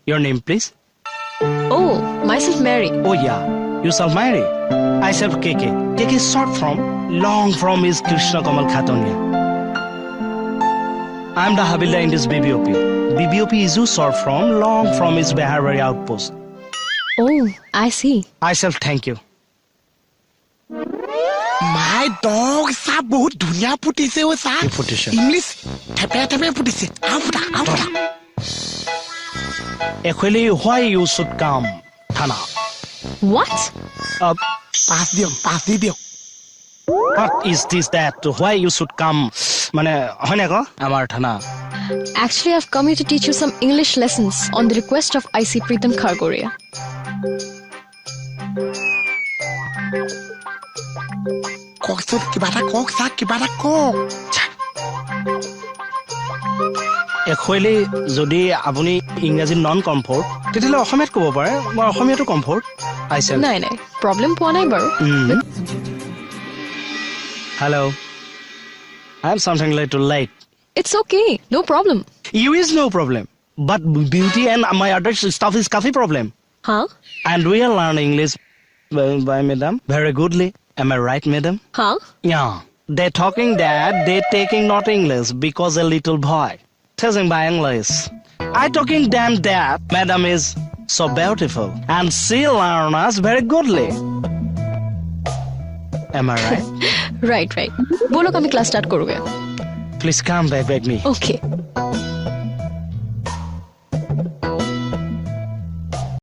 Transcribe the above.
Your name, please? Oh, myself Mary. Oh, yeah. Yourself Mary. I self KK. KK is short from, long from is Krishna Kamal Khatonia. I'm the Habilda in this BBOP. BBOP is you short from, long from is Beharbari outpost. Oh, I see. I self thank you. My dog sa বহুত ধুনিয়া ফুটিছে ও সা কি ফুটিছে? English থেপে থেপে ফুটিছে আফটা Actually, why you should come, Thana? What? Pass দিও What is this that? Why you should come? মানে হয় না আমার থানা Actually, I've come here to teach you some English lessons on the request of IC Pritam Khargoria. ককসুত কিবা এটা cock Actually, যদি আপুনি ইংৰাজী নন কমফৰ্ট তেতিয়াহ'লে অসমীয়াত ক'ব পাৰে মই অসমীয়াটো কমফৰ্ট I said নাই problem পোৱা নাই বাৰু Hello I'm something little late It's okay, no problem. You is no problem but beauty and my other stuff is coffee problem Huh? And we are learning English by madam very goodly am I right madam Huh? Yeah they talking that they taking not English because a little boy teaching by English I talking them that madam is so beautiful and she learn us very goodly am I right Right. বলো আমি class start করব please come back me Okay.